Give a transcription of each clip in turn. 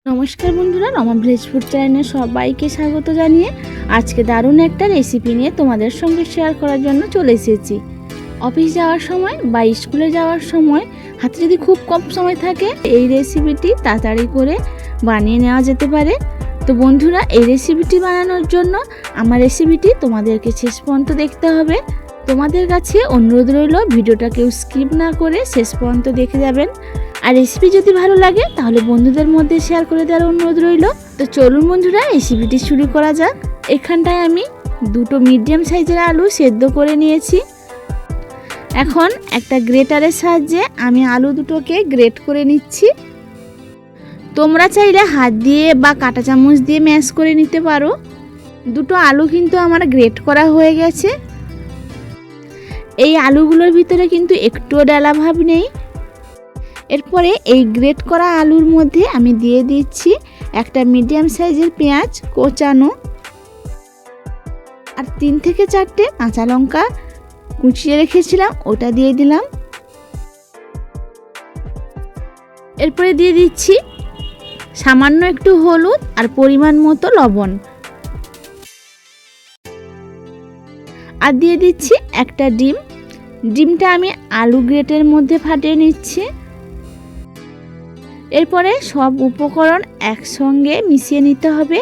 নমস্কার বন্ধুরা, Rama village food চ্যানেলে সবাইকে স্বাগত জানিয়ে আজকে দারুণ একটা রেসিপি নিয়ে তোমাদের সঙ্গে শেয়ার করার জন্য চলে এসেছি। অফিস যাওয়ার সময় বা স্কুলে যাওয়ার সময় হাতে যদি খুব কম সময় থাকে, এই রেসিপিটি তাড়াতাড়ি করে বানিয়ে নেওয়া যেতে পারে। তো বন্ধুরা, এই রেসিপিটি বানানোর জন্য আমার রেসিপিটি তোমাদেরকে শেষ পর্যন্ত দেখতে হবে। তোমাদের কাছে অনুরোধ রইল ভিডিওটা কেউ স্কিপ না করে শেষ পর্যন্ত দেখে যাবেন। আর রেসিপি যদি ভালো লাগে তাহলে বন্ধুদের মধ্যে শেয়ার করে দেওয়ার অনুরোধ রইল। তো চলুন বন্ধুরা, রেসিপিটি শুরু করা যাক। এখানটায় আমি দুটো মিডিয়াম সাইজের আলু সেদ্ধ করে নিয়েছি। এখন একটা গ্রেটারের সাহায্যে আমি আলু দুটোকে গ্রেট করে নিচ্ছি। তোমরা চাইলে হাত দিয়ে বা কাঁটা চামচ দিয়ে ম্যাশ করে নিতে পারো। দুটো আলু কিন্তু আমার গ্রেট করা হয়ে গেছে। এই আলুগুলোর ভিতরে কিন্তু একটুও ডালা ভাব নেই। এরপরে এই গ্রেট করা আলুর মধ্যে আমি দিয়ে দিচ্ছি একটা মিডিয়াম সাইজের পেঁয়াজ কোচানো, আর 3 থেকে 4টে কাঁচা লঙ্কা কুচিয়ে রেখেছিলাম, ওটা দিয়ে দিলাম। এরপরে দিয়ে দিচ্ছি সামান্য একটু হলুদ আর পরিমাণ মতো লবণ, আর দিয়ে দিচ্ছি একটা ডিম। ডিমটা আমি আলু গ্রেটের মধ্যে ফাটিয়ে নিচ্ছি। এরপরে সব উপকরণ একসঙ্গে মিশিয়ে নিতে হবে।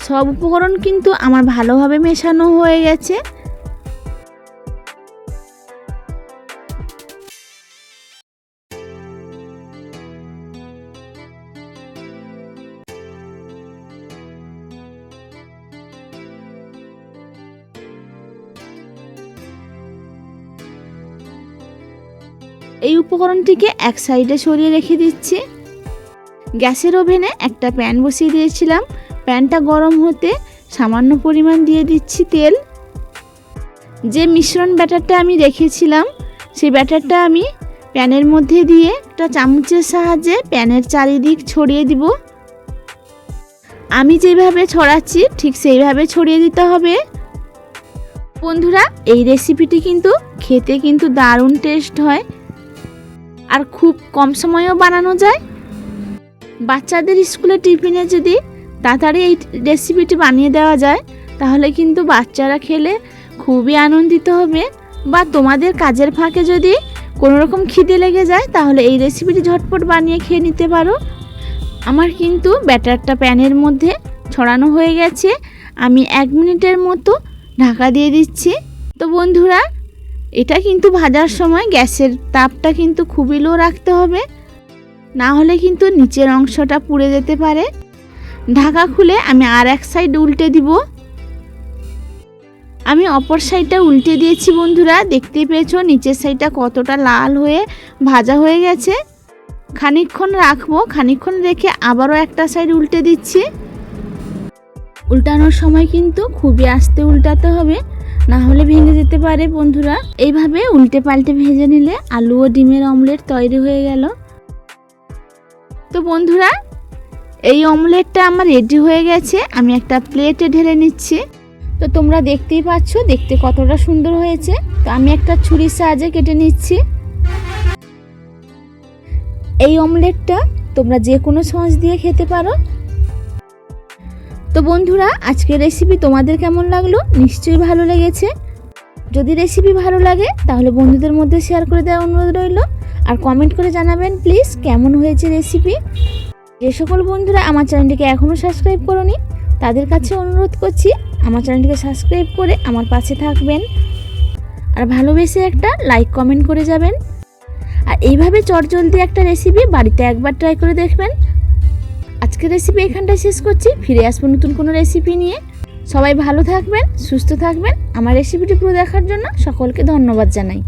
সব উপকরণ কিন্তু আমার ভালোভাবে মেশানো হয়ে গেছে। এই উপকরণটিকে এক সাইডে সরিয়ে রেখে দিচ্ছি। গ্যাসের ওভেনে একটা প্যান বসিয়ে দিয়েছিলাম। প্যানটা গরম হতে সামান্য পরিমাণ দিয়ে দিচ্ছি তেল। যে মিশ্রণ ব্যাটারটা আমি রেখেছিলাম, সেই ব্যাটারটা আমি প্যানের মধ্যে দিয়ে একটা চামচের সাহায্যে প্যানের চারিদিক ছড়িয়ে দিব। আমি যেভাবে ছড়াচ্ছি ঠিক সেইভাবে ছড়িয়ে দিতে হবে। বন্ধুরা, এই রেসিপিটি কিন্তু খেতে কিন্তু দারুণ টেস্ট হয়, আর খুব কম সময়েও বানানো যায়। বাচ্চাদের স্কুলে টিফিনে যদি তাড়াতাড়ি এই রেসিপিটি বানিয়ে দেওয়া যায়, তাহলে কিন্তু বাচ্চারা খেলে খুবই আনন্দিত হবে। বা তোমাদের কাজের ফাঁকে যদি কোনো রকম খিদে লেগে যায়, তাহলে এই রেসিপিটি ঝটপট বানিয়ে খেয়ে নিতে পারো। আমার কিন্তু ব্যাটারটা প্যানের মধ্যে ছড়ানো হয়ে গেছে। আমি 1 মিনিটের মতো ঢাকা দিয়ে দিচ্ছি। তো বন্ধুরা, এটা কিন্তু ভাজার সময় গ্যাসের তাপটা কিন্তু খুবই লো রাখতে হবে, না হলে কিন্তু নিচের অংশটা পুড়ে যেতে পারে। ঢাকা খুলে আমি আর এক সাইড উল্টে দিব। আমি অপর সাইডটা উল্টে দিয়েছি। বন্ধুরা, দেখতেই পেয়েছো নিচের সাইডটা কতটা লাল হয়ে ভাজা হয়ে গেছে। খানিকক্ষণ রাখবো, খানিকক্ষণ রেখে আবারও একটা সাইড উল্টে দিচ্ছি। উল্টানোর সময় কিন্তু খুবই আস্তে উল্টাতে হবে, না হলে ভেঙে যেতে পারে। বন্ধুরা, এইভাবে উল্টে পাল্টে ভেজে নিলে আলু ও ডিমের অমলেট তৈরি হয়ে গেল। তো বন্ধুরা, এই অমলেটটা আমার রেডি হয়ে গেছে। আমি একটা প্লেটে ঢেলে নিচ্ছি। তো তোমরা দেখতেই পাচ্ছ দেখতে কতটা সুন্দর হয়েছে। তো আমি একটা ছুরির সাহায্যে কেটে নিচ্ছি। এই অমলেটটা তোমরা যে কোনো সস দিয়ে খেতে পারো। তো বন্ধুরা, আজকের রেসিপি তোমাদের কেমন লাগলো? নিশ্চয়ই ভালো লেগেছে। যদি রেসিপি ভালো লাগে তাহলে বন্ধুদের মধ্যে শেয়ার করে দেওয়ার অনুরোধ রইল, আর কমেন্ট করে জানাবেন প্লিজ কেমন হয়েছে রেসিপি। যে সকল বন্ধুরা আমার চ্যানেলটিকে এখনও সাবস্ক্রাইব করোনি, তাদের কাছে অনুরোধ করছি আমার চ্যানেলটিকে সাবস্ক্রাইব করে আমার পাশে থাকবেন, আর ভালোবেসে একটা লাইক কমেন্ট করে যাবেন। আর এইভাবে চটজলদি একটা রেসিপি বাড়িতে একবার ট্রাই করে দেখবেন। আজকের রেসিপি এখানটায় শেষ করছি। ফিরে আসবো নতুন কোনো রেসিপি নিয়ে। সবাই ভালো থাকবেন, সুস্থ থাকবেন। আমার রেসিপিটি পুরো দেখার জন্য সকলকে ধন্যবাদ জানাই।